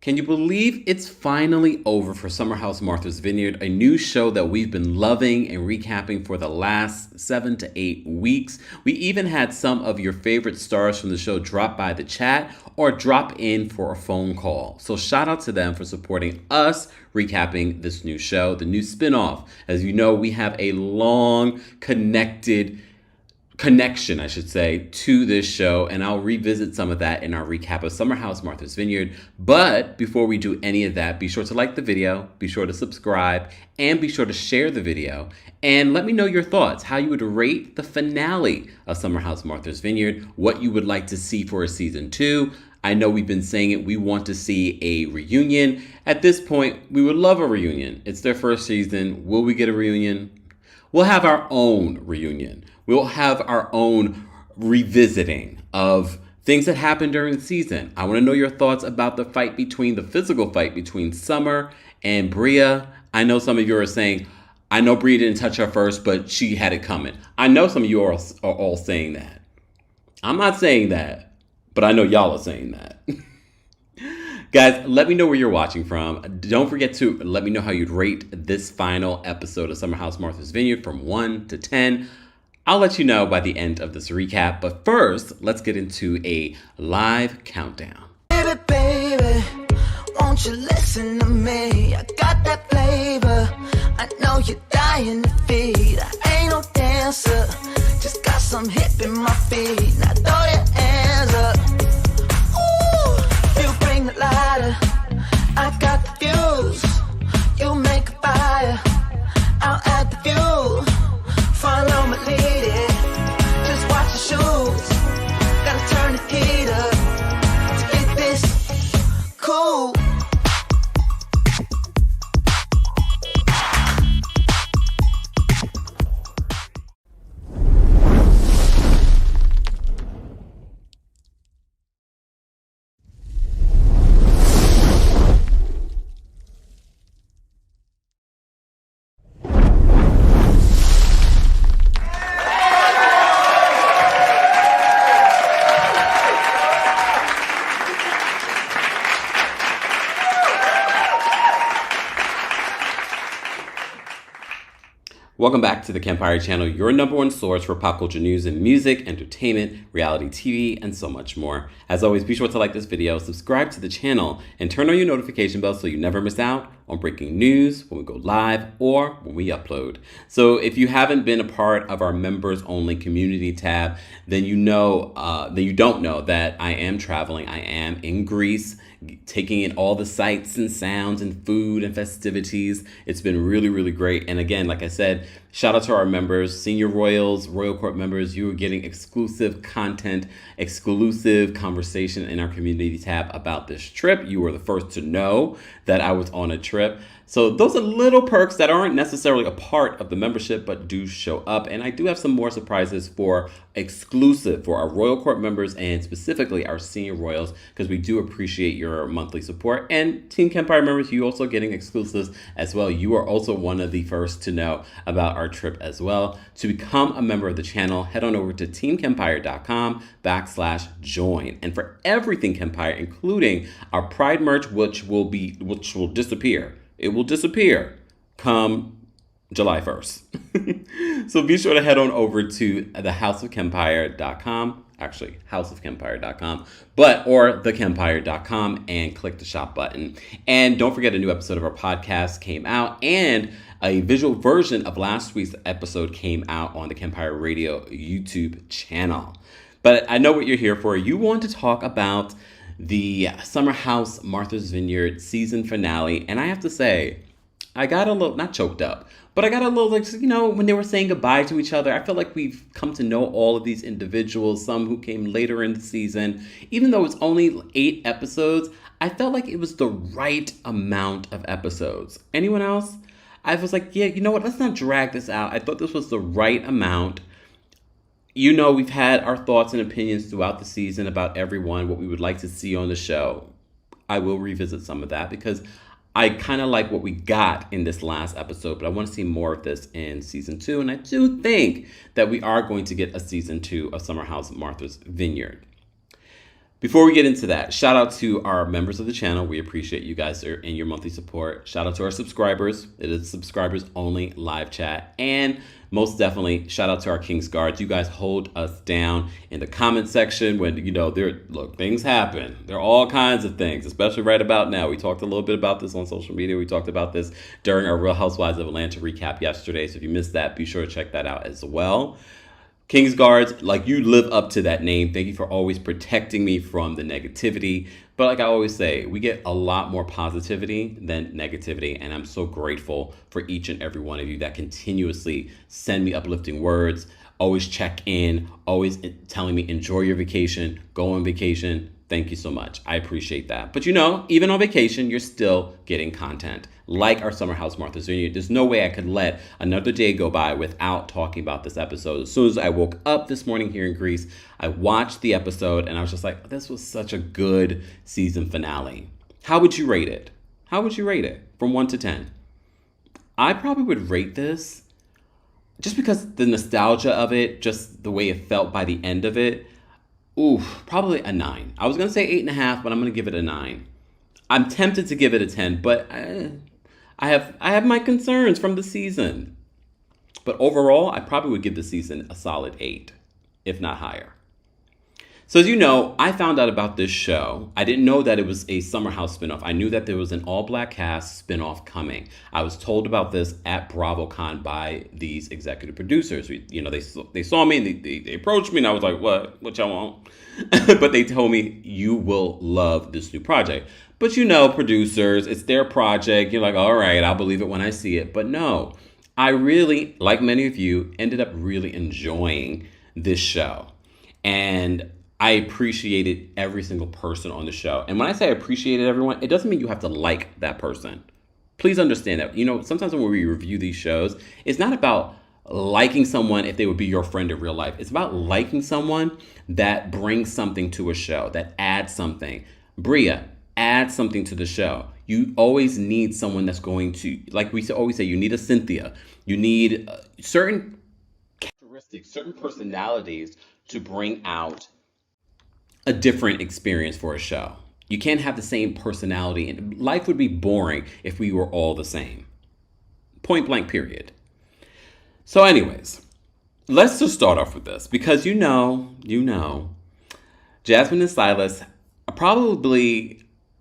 Can you believe it's finally over for Summer House Martha's Vineyard, a new show that we've been loving and recapping for the last 7 to 8 weeks? We even had some of your favorite stars from the show drop by the chat or drop in for a phone call. So shout out to them for supporting us recapping this new show, the new spinoff. As you know, we have a long connection, I should say, to this show, and I'll revisit some of that in our recap of Summer House Martha's Vineyard. But before we do any of that, be sure to like the video, be sure to subscribe, and be sure to share the video. And let me know your thoughts, how you would rate the finale of Summer House Martha's Vineyard, what you would like to see for a season 2. I know we've been saying it, we want to see a reunion. At this point, we would love a reunion. It's their first season. Will we get a reunion? We'll have our own reunion. We'll have our own revisiting of things that happened during the season. I want to know your thoughts about the physical fight between Summer and Bria. I know some of you are saying, I know Bria didn't touch her first, but she had it coming. I know some of you are all saying that. I'm not saying that, but I know y'all are saying that. Guys, let me know where you're watching from. Don't forget to let me know how you'd rate this final episode of Summer House Martha's Vineyard from 1 to 10. I'll let you know by the end of this recap, but first, let's get into a live countdown. Baby, baby, won't you listen to me? I got that flavor, I know you're dying to feed. I ain't no dancer, just got some hip in my feet. Now throw your hands up, ooh, you bring the lighter, I got the fuse. You make a fire, I'll add the fuel. Follow my lady, just watch your shoes. Gotta turn the heat up to get this cool. Welcome back to the Kempire channel, your number one source for pop culture news and music, entertainment, reality TV, and so much more. As always, be sure to like this video, subscribe to the channel, and turn on your notification bell so you never miss out on breaking news when we go live or when we upload. So if you haven't been a part of our members only community tab, then you don't know that I am traveling. I am in Greece, taking in all the sights and sounds and food and festivities. It's been really, really great. And again, like I said, shout out to our members, senior royals, royal court members. You are getting exclusive content, exclusive conversation in our community tab about this trip. You were the first to know that I was on a trip. So those are little perks that aren't necessarily a part of the membership, but do show up. And I do have some more surprises for our royal court members and specifically our senior royals, because we do appreciate your monthly support. And Team Kempire members, you also getting exclusives as well. You are also one of the first to know about our trip as well. To become a member of the channel, head on over to TeamKempire.com/join. And for everything Kempire, including our Pride merch, which will disappear. It will disappear come July 1st. So be sure to head on over to thehouseofkempire.com, actually houseofkempire.com, or thekempire.com, and click the shop button. And don't forget, a new episode of our podcast came out, and a visual version of last week's episode came out on the Kempire Radio YouTube channel. But I know what you're here for. You want to talk about the Summer House Martha's Vineyard season finale. And I have to say, I got a little, not choked up, but I got a little, when they were saying goodbye to each other, I feel like we've come to know all of these individuals, some who came later in the season. Even though it's only 8 episodes, I felt like it was the right amount of episodes. Anyone else? I was like, yeah, you know what? Let's not drag this out. I thought this was the right amount. We've had our thoughts and opinions throughout the season about everyone, what we would like to see on the show. I will revisit some of that because I kind of like what we got in this last episode, but I want to see more of this in season 2. And I do think that we are going to get a season 2 of Summer House Martha's Vineyard. Before we get into that, shout out to our members of the channel. We appreciate you guys and your monthly support. Shout out to our subscribers. It is subscribers only live chat. And most definitely, shout out to our King's Guards. You guys hold us down in the comment section when, things happen. There are all kinds of things, especially right about now. We talked a little bit about this on social media. We talked about this during our Real Housewives of Atlanta recap yesterday. So if you missed that, be sure to check that out as well. King's Guards, you live up to that name. Thank you for always protecting me from the negativity. But like I always say, we get a lot more positivity than negativity. And I'm so grateful for each and every one of you that continuously send me uplifting words, always check in, always telling me enjoy your vacation, go on vacation. Thank you so much. I appreciate that. But even on vacation, you're still getting content. Like our Summer House Martha's Vineyard. There's no way I could let another day go by without talking about this episode. As soon as I woke up this morning here in Greece, I watched the episode and I was just like, this was such a good season finale. How would you rate it? How would you rate it from 1 to 10? I probably would rate this just because the nostalgia of it, just the way it felt by the end of it. Probably a 9. I was going to say 8.5, but I'm going to give it a 9. I'm tempted to give it a 10, but I have my concerns from the season. But overall, I probably would give the season a solid 8, if not higher. So as you know, I found out about this show. I didn't know that it was a Summer House spinoff. I knew that there was an all-black cast spinoff coming. I was told about this at BravoCon by these executive producers. They saw me and they approached me and I was like, what y'all want? But they told me, you will love this new project. But producers, it's their project. You're like, all right, I'll believe it when I see it. But no, I really, like many of you, ended up really enjoying this show. And I appreciated every single person on the show. And when I say I appreciated everyone, it doesn't mean you have to like that person. Please understand that. Sometimes when we review these shows, it's not about liking someone if they would be your friend in real life. It's about liking someone that brings something to a show, that adds something. Bria, add something to the show. You always need someone that's going to, like we always say, you need a Cynthia. You need certain characteristics, certain personalities to bring out a different experience for a show. You can't have the same personality, and life would be boring if we were all the same. Point blank, period. So anyways, let's just start off with this because Jasmine and Silas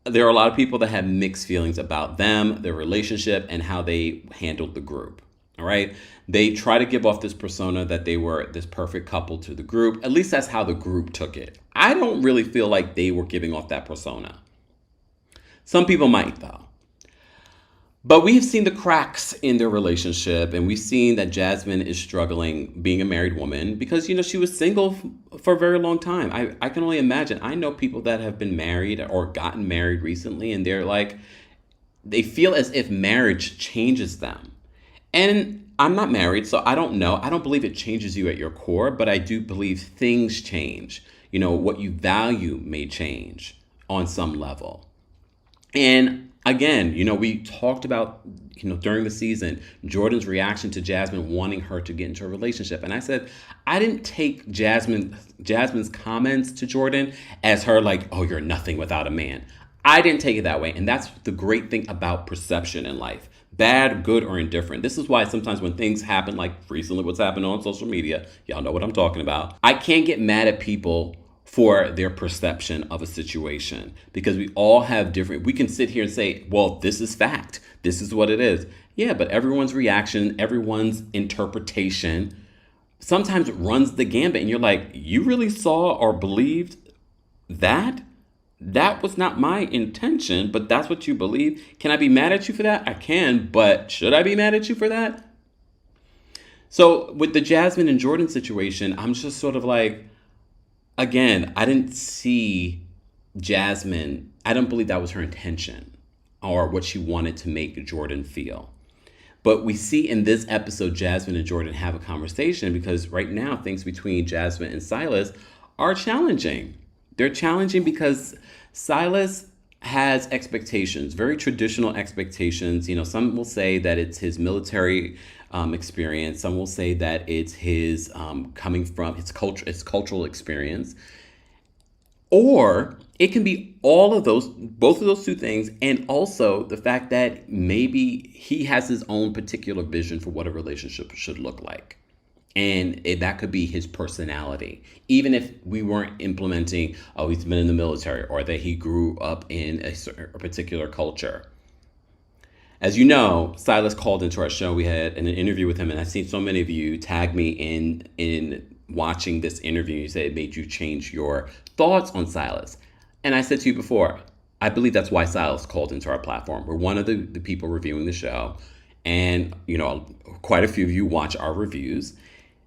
there are a lot of people that have mixed feelings about them, their relationship, and how they handled the group. All right. They try to give off this persona that they were this perfect couple to the group. At least that's how the group took it. I don't really feel like they were giving off that persona. Some people might, though. But we've seen the cracks in their relationship, and we've seen that Jasmine is struggling being a married woman because, she was single for a very long time. I can only imagine. I know people that have been married or gotten married recently, and they feel as if marriage changes them. And I'm not married, so I don't know. I don't believe it changes you at your core, but I do believe things change. What you value may change on some level. And again, we talked about, during the season, Jordan's reaction to Jasmine wanting her to get into a relationship. And I said, I didn't take Jasmine's comments to Jordan as her like, oh, you're nothing without a man. I didn't take it that way. And that's the great thing about perception in life. Bad, good, or indifferent. This is why sometimes when things happen, like recently what's happened on social media, y'all know what I'm talking about. I can't get mad at people for their perception of a situation because we all have we can sit here and say, well, this is fact. This is what it is. Yeah, but everyone's reaction, everyone's interpretation sometimes runs the gambit. And you're like, you really saw or believed that? That was not my intention, but that's what you believe. Can I be mad at you for that? I can, but should I be mad at you for that? So with the Jasmine and Jordan situation, I'm just sort of like, again, I didn't see Jasmine. I don't believe that was her intention or what she wanted to make Jordan feel. But we see in this episode, Jasmine and Jordan have a conversation because right now things between Jasmine and Silas are challenging. They're challenging because Silas has expectations, very traditional expectations. Some will say that it's his military experience. Some will say that it's his coming from his cultural experience. Or it can be all of those, both of those two things, and also the fact that maybe he has his own particular vision for what a relationship should look like. And that could be his personality. Even if we weren't implementing, oh, he's been in the military, or that he grew up in a particular culture. As you know, Silas called into our show. We had an interview with him, and I've seen so many of you tag me in watching this interview. You said it made you change your thoughts on Silas. And I said to you before, I believe that's why Silas called into our platform. We're one of the people reviewing the show. And, you know, quite a few of you watch our reviews.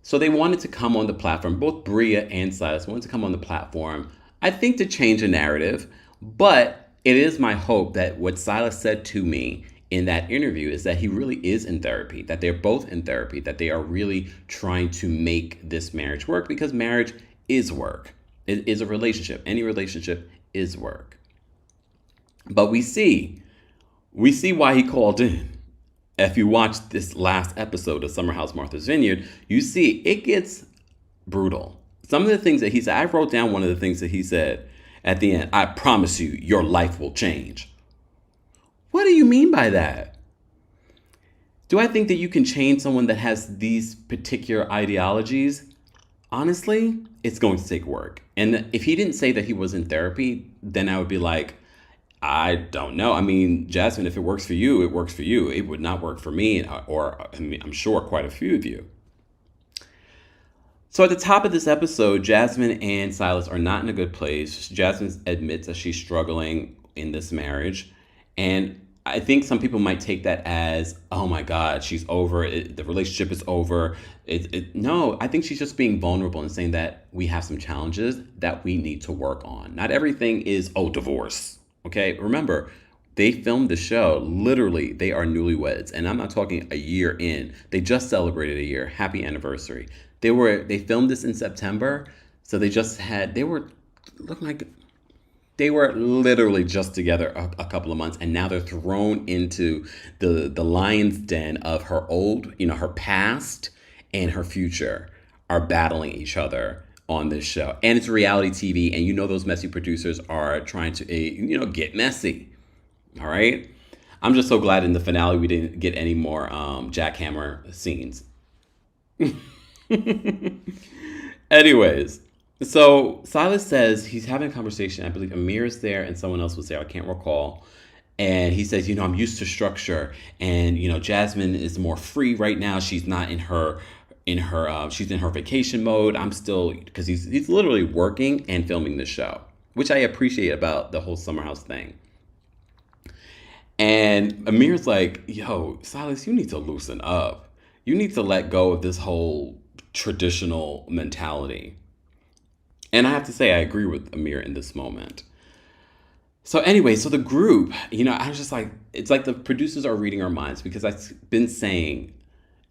So they wanted to come on the platform. Both Bria and Silas wanted to come on the platform, I think, to change the narrative. But it is my hope that what Silas said to me in that interview is that he really is in therapy, that they're both in therapy, that they are really trying to make this marriage work, because marriage is work. It is a relationship. Any relationship is work. But we see why he called in. If you watch this last episode of Summer House Martha's Vineyard, you see it gets brutal. Some of the things that he said, I wrote down one of the things that he said at the end. I promise you, your life will change. What do you mean by that? Do I think that you can change someone that has these particular ideologies? Honestly, it's going to take work. And if he didn't say that he was in therapy, then I would be like, I don't know. I mean, Jasmine, if it works for you, it works for you. It would not work for me, or I mean, I'm sure quite a few of you. So at the top of this episode, Jasmine and Silas are not in a good place. Jasmine admits that she's struggling in this marriage. And I think some people might take that as, oh my God, she's over it. The relationship is over. No, I think she's just being vulnerable and saying that we have some challenges that we need to work on. Not everything is, oh, divorce. Okay, remember, they filmed the show. Literally, they are newlyweds. And I'm not talking a year in. They just celebrated a year. Happy anniversary. They filmed this in September. So they were looking like they were literally just together a couple of months, and now they're thrown into the lion's den of her her past and her future are battling each other on this show. And it's reality TV, and those messy producers are trying to get messy. All right? I'm just so glad in the finale we didn't get any more jackhammer scenes. Anyways, so Silas says he's having a conversation. I believe Amir is there and someone else was there. I can't recall. And he says, I'm used to structure, and Jasmine is more free right now. She's not she's in her vacation mode. I'm still, because he's literally working and filming the show, which I appreciate about the whole Summer House thing. And Amir's like, yo, Silas, you need to loosen up. You need to let go of this whole traditional mentality. And I have to say, I agree with Amir in this moment. So anyway, so the group, I was just like, it's like the producers are reading our minds, because I've been saying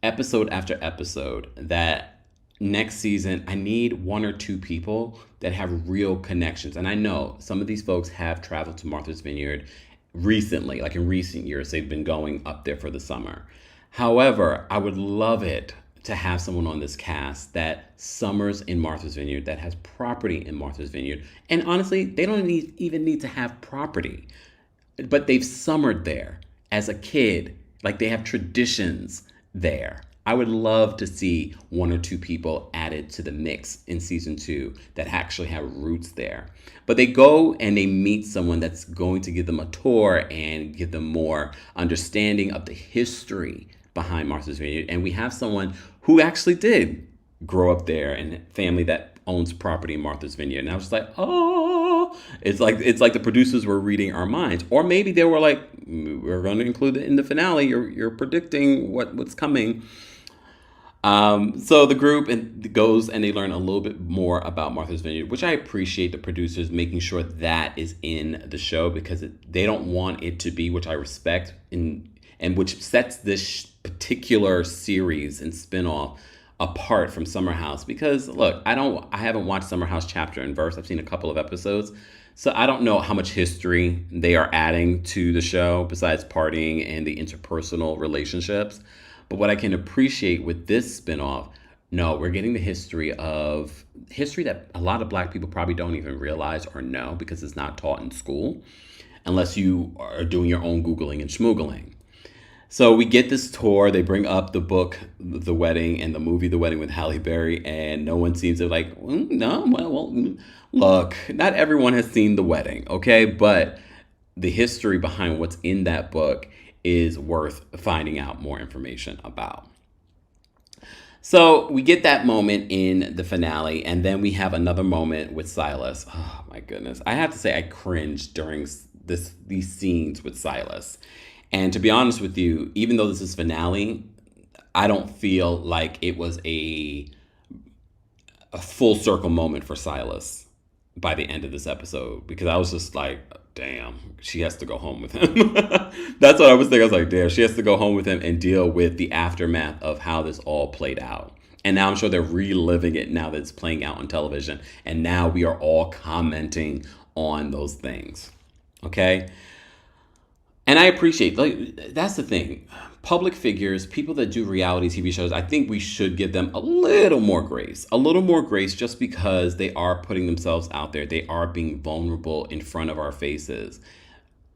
episode after episode that next season, I need one or two people that have real connections. And I know some of these folks have traveled to Martha's Vineyard recently, like in recent years, they've been going up there for the summer. However, I would love it to have someone on this cast that summers in Martha's Vineyard, that has property in Martha's Vineyard. And honestly, they don't even need to have property, but they've summered there as a kid. Like, they have traditions there. I would love to see one or two people added to the mix in season 2 that actually have roots there. But they go and they meet someone that's going to give them a tour and give them more understanding of the history behind Martha's Vineyard. And we have someone who actually did grow up there and family that owns property in Martha's Vineyard. And I was like, oh, it's like the producers were reading our minds. Or maybe they were like, we're going to include it in the finale. You're predicting what's coming. So the group goes and they learn a little bit more about Martha's Vineyard, which I appreciate the producers making sure that is in the show, because they don't want it to be, which I respect, and which sets this particular series and spinoff apart from Summer House. Because look, I haven't watched Summer House chapter and verse. I've seen a couple of episodes, so I don't know how much history they are adding to the show besides partying and the interpersonal relationships. But what I can appreciate with this spinoff No, we're getting the history that a lot of Black people probably don't even realize or know because it's not taught in school unless you are doing your own Googling and schmoogling. So we get this tour. They bring up the book, The Wedding, and the movie, The Wedding with Halle Berry, and no one seems to like, no, look, not everyone has seen The Wedding, okay? But the history behind what's in that book is worth finding out more information about. So we get that moment in the finale, and then we have another moment with Silas. Oh my goodness. I have to say I cringed during these scenes with Silas. And to be honest with you, even though this is finale, I don't feel like it was a full circle moment for Silas by the end of this episode, because I was just like, damn, she has to go home with him. That's what I was thinking. I was like, damn, she has to go home with him and deal with the aftermath of how this all played out. And now I'm sure they're reliving it now that it's playing out on television. And now we are all commenting on those things. Okay? And I appreciate, like, that's the thing. Public figures, people that do reality TV shows, I think we should give them a little more grace. A little more grace just because they are putting themselves out there. They are being vulnerable in front of our faces.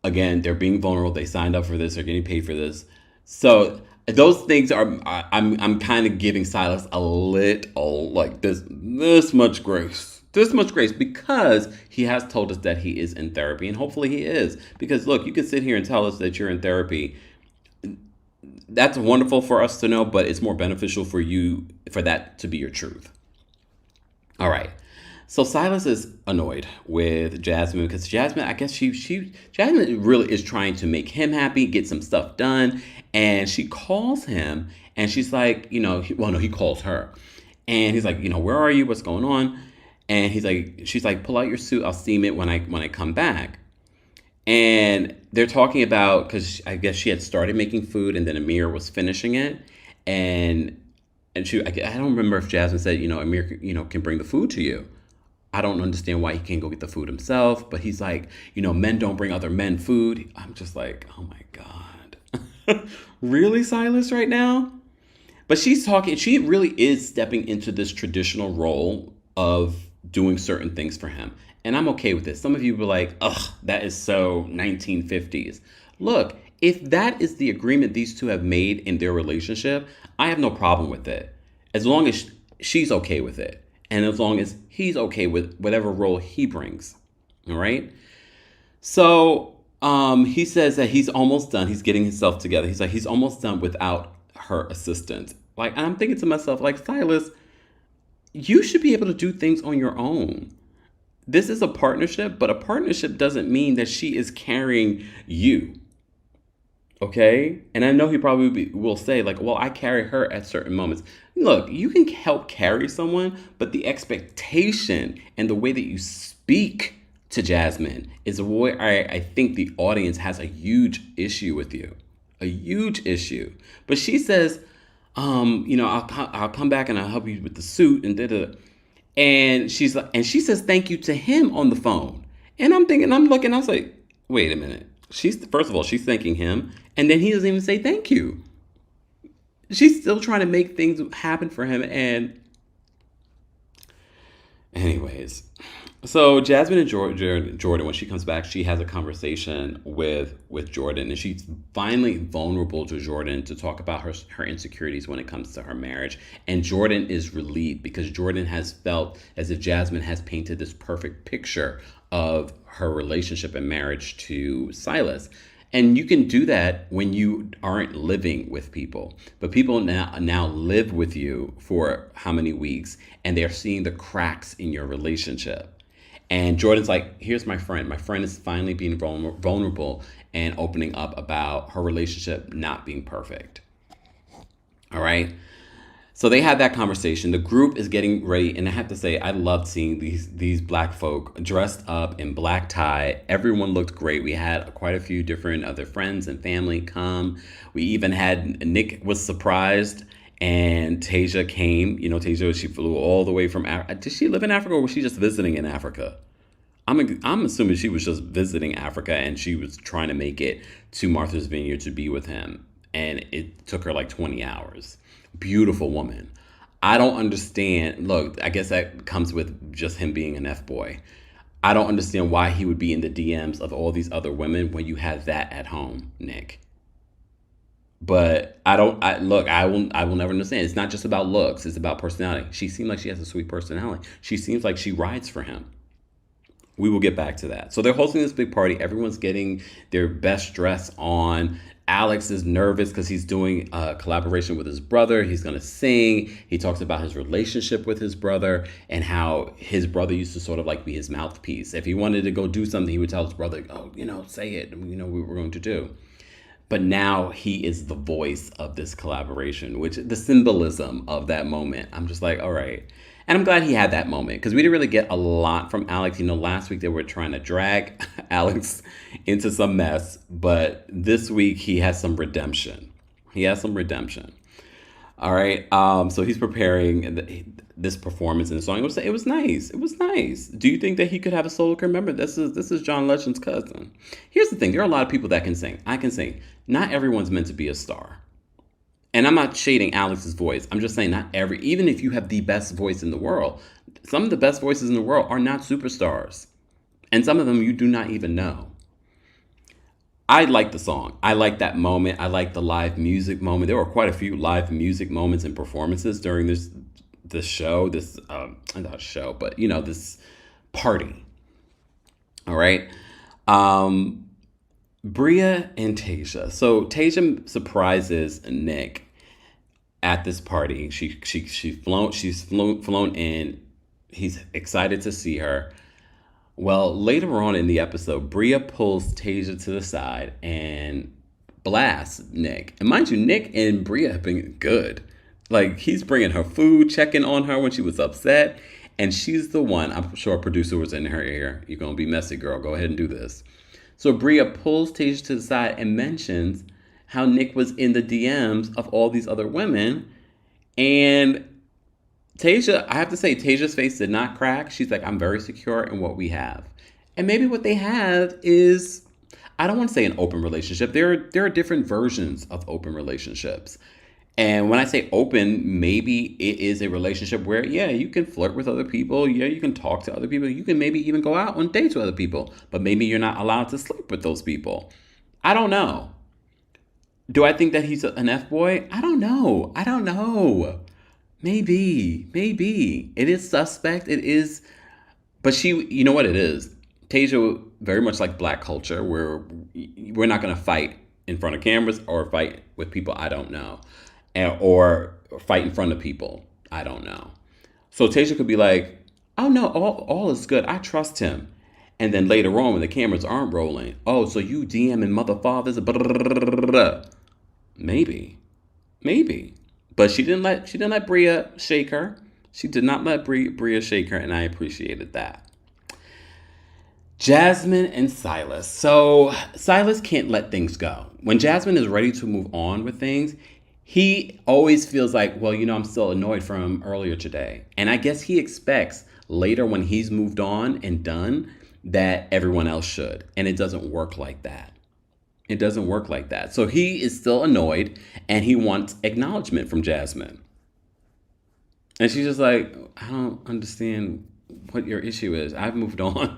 Again, they're being vulnerable. They signed up for this. They're getting paid for this. So those things are, I'm kind of giving Silas a little, like this much grace. This much grace, because he has told us that he is in therapy, and hopefully he is. Because look, you can sit here and tell us that you're in therapy. That's wonderful for us to know, but it's more beneficial for you for that to be your truth. All right. So Silas is annoyed with Jasmine because Jasmine, I guess Jasmine really is trying to make him happy, get some stuff done, and she calls him, and she's like, he calls her, and he's like, where are you? What's going on? And she's like, pull out your suit. I'll steam it when I come back. And they're talking about, because I guess she had started making food and then Amir was finishing it. And I don't remember if Jasmine said, Amir, can bring the food to you. I don't understand why he can't go get the food himself. But he's like, men don't bring other men food. I'm just like, oh my God. Really, Silas, right now? But she really is stepping into this traditional role of doing certain things for him. And I'm okay with it. Some of you were like, ugh, that is so 1950s. Look, if that is the agreement these two have made in their relationship, I have no problem with it. As long as she's okay with it. And as long as he's okay with whatever role he brings. All right? So he says that he's almost done. He's getting himself together. He's like, he's almost done without her assistance. Like, I'm thinking to myself, like, Silas, you should be able to do things on your own. This is a partnership, but a partnership doesn't mean that she is carrying you. Okay? And I know he probably will say, like, well, I carry her at certain moments. Look, you can help carry someone, but the expectation and the way that you speak to Jasmine is where I think the audience has a huge issue with you. A huge issue. But she says, I'll come back and I'll help you with the suit and da-da. And she says thank you to him on the phone. And I'm looking, I was like, wait a minute. First of all, she's thanking him, and then he doesn't even say thank you. She's still trying to make things happen for him. And anyways, so Jasmine and Jordan, when she comes back, she has a conversation with Jordan, and she's finally vulnerable to Jordan to talk about her insecurities when it comes to her marriage. And Jordan is relieved because Jordan has felt as if Jasmine has painted this perfect picture of her relationship and marriage to Silas. And you can do that when you aren't living with people. But people now live with you for how many weeks, and they're seeing the cracks in your relationship. And Jordan's like, here's my friend. My friend is finally being vulnerable and opening up about her relationship not being perfect. All right. So they had that conversation. The group is getting ready. And I have to say, I loved seeing these Black folk dressed up in black tie. Everyone looked great. We had quite a few different other friends and family come. We even had Nick was surprised. And Tasia came, Tasia, she flew all the way from Africa. Did she live in Africa, or was she just visiting in Africa? I'm assuming she was just visiting Africa, and she was trying to make it to Martha's Vineyard to be with him. And it took her like 20 hours. Beautiful woman. I don't understand. Look, I guess that comes with just him being an F-boy. I don't understand why he would be in the DMs of all these other women when you have that at home, Nick. But I don't. I look. I will never understand. It's not just about looks. It's about personality. She seems like she has a sweet personality. She seems like she rides for him. We will get back to that. So they're hosting this big party. Everyone's getting their best dress on. Alex is nervous because he's doing a collaboration with his brother. He's going to sing. He talks about his relationship with his brother and how his brother used to sort of like be his mouthpiece. If he wanted to go do something, he would tell his brother, oh, say it. What we're going to do. But now he is the voice of this collaboration, which the symbolism of that moment, I'm just like, all right. And I'm glad he had that moment because we didn't really get a lot from Alex. Last week they were trying to drag Alex into some mess, but this week he has some redemption. All right. So he's preparing this performance in the song. It was nice. It was nice. Do you think that he could have a solo career? Remember, this is John Legend's cousin. Here's the thing. There are a lot of people that can sing. I can sing. Not everyone's meant to be a star. And I'm not shading Alex's voice. I'm just saying even if you have the best voice in the world, some of the best voices in the world are not superstars. And some of them you do not even know. I like the song. I like that moment. I like the live music moment. There were quite a few live music moments and performances during this show. Not show, but this party. All right. Bria and Tasia. So Tasia surprises Nick at this party. She's flown in. He's excited to see her. Well, later on in the episode, Bria pulls Tasia to the side and blasts Nick. And mind you, Nick and Bria have been good. Like, he's bringing her food, checking on her when she was upset. And she's the one, I'm sure a producer was in her ear. You're going to be messy, girl. Go ahead and do this. So Bria pulls Tasia to the side and mentions how Nick was in the DMs of all these other women. And Tasia, I have to say, Tasia's face did not crack. She's like, I'm very secure in what we have. And maybe what they have is, I don't want to say an open relationship. There are different versions of open relationships. And when I say open, maybe it is a relationship where, yeah, you can flirt with other people. Yeah, you can talk to other people. You can maybe even go out on dates with other people. But maybe you're not allowed to sleep with those people. I don't know. Do I think that he's an F-boy? I don't know. Maybe. It is suspect. It is. But you know what it is? Tasia, very much like Black culture, where we're not going to fight in front of cameras or fight with people I don't know. Or fight in front of people I don't know. So Tasia could be like, oh no, all is good. I trust him. And then later on when the cameras aren't rolling, oh, so you DMing mother fathers? Maybe. But she didn't let Bria shake her. She did not let Bria shake her, and I appreciated that. Jasmine and Silas. So Silas can't let things go. When Jasmine is ready to move on with things, he always feels like, well, I'm still annoyed from him earlier today. And I guess he expects later when he's moved on and done that everyone else should. And it doesn't work like that. So he is still annoyed and he wants acknowledgement from Jasmine. And she's just like, I don't understand what your issue is. I've moved on.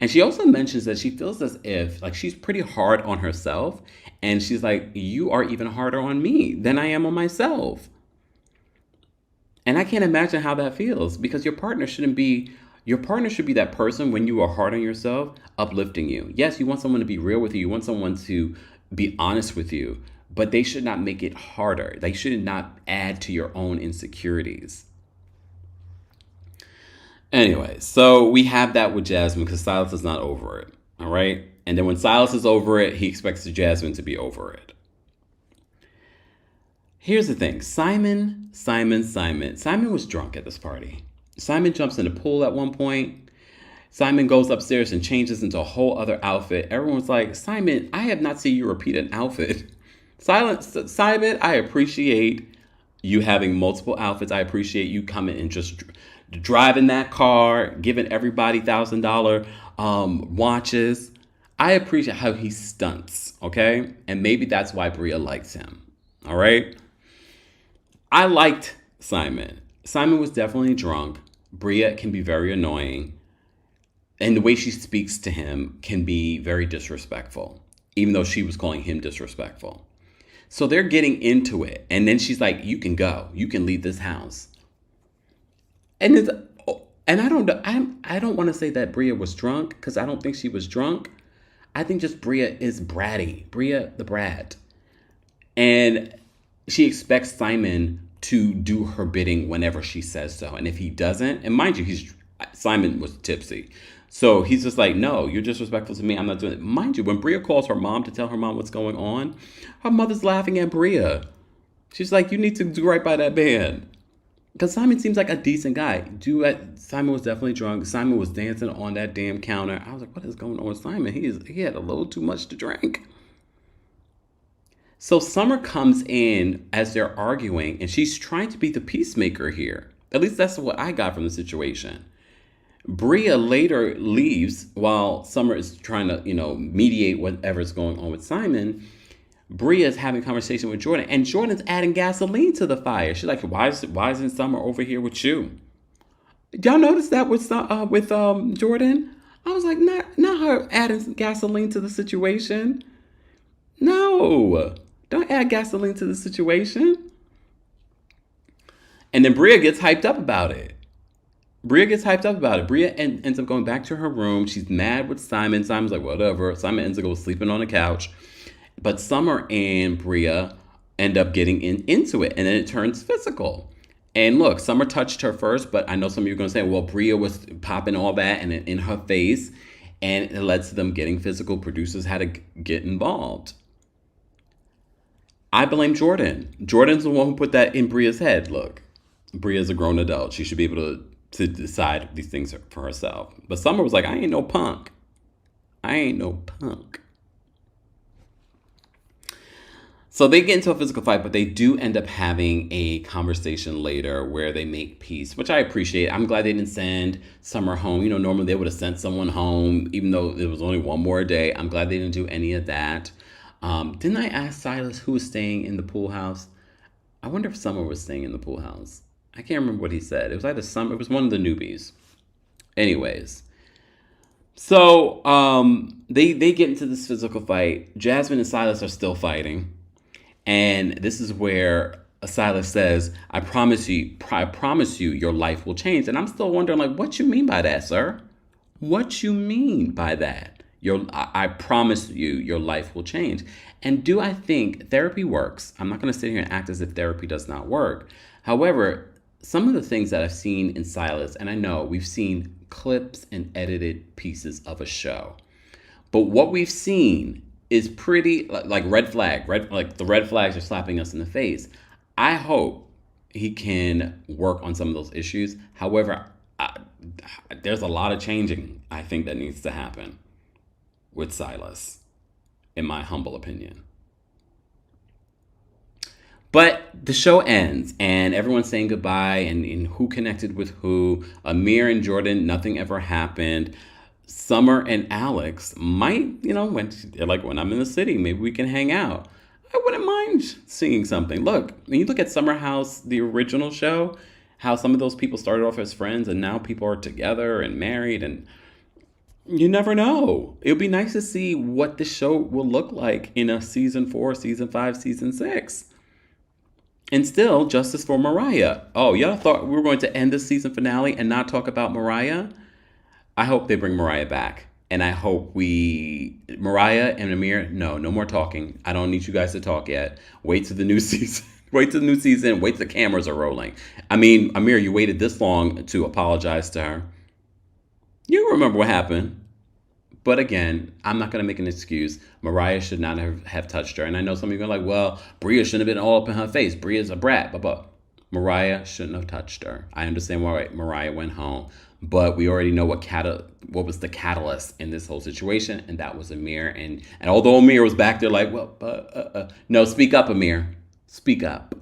And she also mentions that she feels as if like she's pretty hard on herself. And she's like, you are even harder on me than I am on myself. And I can't imagine how that feels because your partner should be that person when you are hard on yourself, uplifting you. Yes, you want someone to be real with you. You want someone to be honest with you, but they should not make it harder. They should not add to your own insecurities. Anyway, so we have that with Jasmine because Silas is not over it. All right. And then when Silas is over it, he expects Jasmine to be over it. Here's the thing. Simon was drunk at this party. Simon jumps in the pool at one point. Simon goes upstairs and changes into a whole other outfit. Everyone's like, Simon, I have not seen you repeat an outfit. Simon, I appreciate you having multiple outfits. I appreciate you coming and just driving that car, giving everybody $1,000 watches. I appreciate how he stunts, okay? And maybe that's why Bria likes him, all right? I liked Simon. Simon was definitely drunk. Bria can be very annoying. And the way she speaks to him can be very disrespectful, even though she was calling him disrespectful. So they're getting into it. And then she's like, you can go. You can leave this house. And I don't want to say that Bria was drunk, because I don't think she was drunk. I think just Bria is bratty. Bria the brat. And she expects Simon to do her bidding whenever she says so. And if he doesn't, and mind you, Simon was tipsy. So he's just like, no, you're disrespectful to me. I'm not doing it. Mind you, when Bria calls her mom to tell her mom what's going on, her mother's laughing at Bria. She's like, you need to do right by that man. Because Simon seems like a decent guy. Simon was definitely drunk. Simon was dancing on that damn counter. I was like, what is going on with Simon? He had a little too much to drink. So Summer comes in as they're arguing, and she's trying to be the peacemaker here. At least that's what I got from the situation. Bria later leaves while Summer is trying to, mediate whatever's going on with Simon. Bria is having a conversation with Jordan, and Jordan's adding gasoline to the fire. She's like, why isn't Summer over here with you? Y'all notice that with Jordan? I was like, not her adding gasoline to the situation. No, don't add gasoline to the situation. And then Bria gets hyped up about it. Bria ends up going back to her room. She's mad with Simon. Simon's like, whatever. Simon ends up going sleeping on the couch. But Summer and Bria end up getting into it. And then it turns physical. And look, Summer touched her first. But I know some of you are going to say, well, Bria was popping all that and in her face. And it led to them getting physical. Producers had to get involved. I blame Jordan. Jordan's the one who put that in Bria's head. Look, Bria's a grown adult. She should be able to decide these things for herself. But Summer was like, I ain't no punk. So they get into a physical fight, but they do end up having a conversation later where they make peace, which I appreciate. I'm glad they didn't send Summer home. Normally they would have sent someone home, even though there was only one more day. I'm glad they didn't do any of that. Didn't I ask Silas who was staying in the pool house? I wonder if Summer was staying in the pool house. I can't remember what he said. It was either Summer. It was one of the newbies. Anyways. So they get into this physical fight. Jasmine and Silas are still fighting. And this is where Silas says, I promise you your life will change. And I'm still wondering, like, what you mean by that, sir? What you mean by that? I promise you your life will change. And do I think therapy works? I'm not going to sit here and act as if therapy does not work. However, some of the things that I've seen in Silas, and I know we've seen clips and edited pieces of a show, but what we've seen is pretty like red flag, like the red flags are slapping us in the face. I hope he can work on some of those issues. However, there's a lot of changing I think that needs to happen with Silas, in my humble opinion. But the show ends and everyone's saying goodbye and who connected with who. Amir and Jordan, nothing ever happened. Summer and Alex might, they're like, when I'm in the city, maybe we can hang out. I wouldn't mind seeing something. Look, when you look at Summer House, the original show, how some of those people started off as friends and now people are together and married, and you never know. It would be nice to see what the show will look like in a season 4, season 5, season 6. And still, justice for Mariah. Oh, y'all thought we were going to end the season finale and not talk about Mariah? I hope they bring Mariah back. And I hope Mariah and Amir, no more talking. I don't need you guys to talk yet. Wait till the new season. Wait till the cameras are rolling. I mean, Amir, you waited this long to apologize to her. You remember what happened. But again, I'm not going to make an excuse. Mariah should not have touched her. And I know some of you are like, well, Bria shouldn't have been all up in her face. Bria's a brat. But Mariah shouldn't have touched her. I understand why Mariah went home. But we already know what was the catalyst in this whole situation. And that was Amir. And although Amir was back there like, well, no, speak up, Amir. Speak up.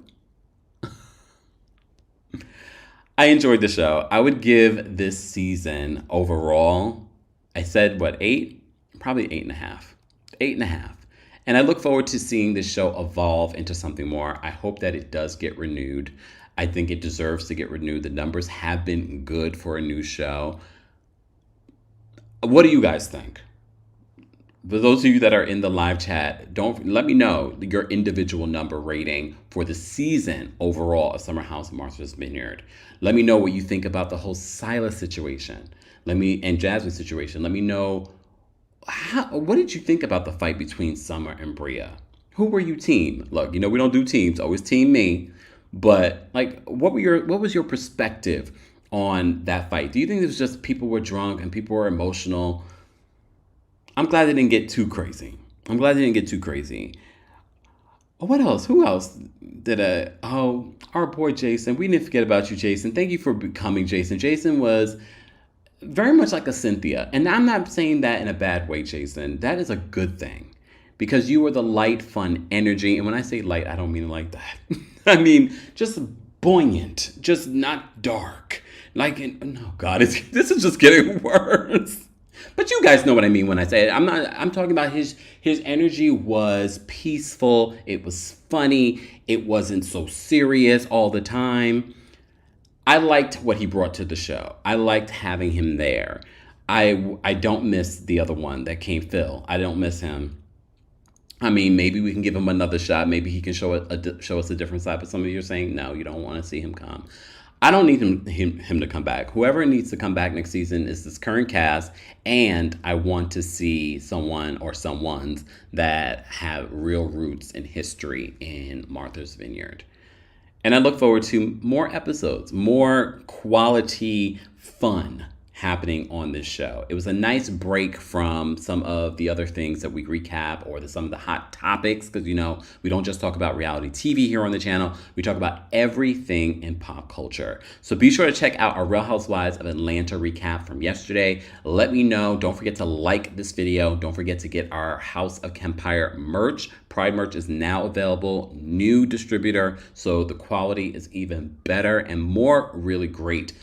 I enjoyed the show. I would give this season overall, I said, 8? Probably 8.5. 8.5. And I look forward to seeing this show evolve into something more. I hope that it does get renewed. I think it deserves to get renewed. The numbers have been good for a new show. What do you guys think? For those of you that are in the live chat, don't let me know your individual number rating for the season overall of Summer House and Martha's Vineyard. Let me know what you think about the whole Silas situation. And Jasmine situation. Let me know what did you think about the fight between Summer and Bria? Who were you team? Look, we don't do teams, always team me. But what was your perspective on that fight? Do you think it was just people were drunk and people were emotional? I'm glad they didn't get too crazy. What else? Who else did our boy Jason. We didn't forget about you, Jason. Thank you for becoming Jason. Jason was very much like a Cynthia. And I'm not saying that in a bad way, Jason. That is a good thing. Because you were the light, fun energy. And when I say light, I don't mean like that. I mean just buoyant. Just not dark. Oh God, this is just getting worse. But you guys know what I mean when I say it. I'm talking about his energy was peaceful. It was funny. It wasn't so serious all the time. I liked what he brought to the show. I liked having him there. I don't miss the other one that came, Phil. I don't miss him. I mean, maybe we can give him another shot. Maybe he can show us a different side. But some of you are saying, no, you don't want to see him come. I don't need him to come back. Whoever needs to come back next season is this current cast, and I want to see someone or someones that have real roots and history in Martha's Vineyard. And I look forward to more episodes, more quality fun happening on this show. It was a nice break from some of the other things that we recap or some of the hot topics, because we don't just talk about reality TV here on the channel. We talk about everything in pop culture. So be sure to check out our Real Housewives of Atlanta recap from yesterday. Let me know. Don't forget to like this video. Don't forget to get our House of Kempire merch. Pride merch is now available, new distributor, so the quality is even better and more really great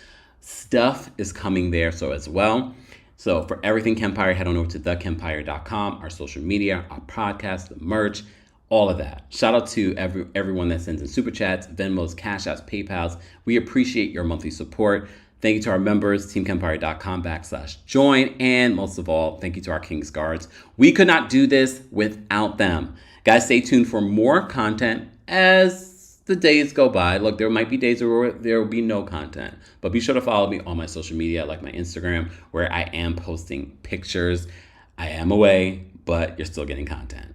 stuff is coming there as well. So for everything Kempire, head on over to TheKempire.com, our social media, our podcast, the merch, all of that. Shout out to everyone that sends in super chats, Venmos, Cash Apps, PayPals. We appreciate your monthly support. Thank you to our members, TheKempire.com/join. And most of all, thank you to our King's Guards. We could not do this without them. Guys, stay tuned for more content as the days go by. Look, there might be days where there will be no content, but be sure to follow me on my social media, like my Instagram, where I am posting pictures. I am away, but you're still getting content.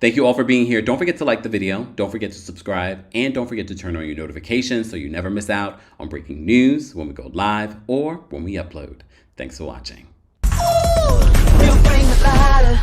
Thank you all for being here. Don't forget to like the video. Don't forget to subscribe. And don't forget to turn on your notifications so you never miss out on breaking news when we go live or when we upload. Thanks for watching. We'll bring the lighter.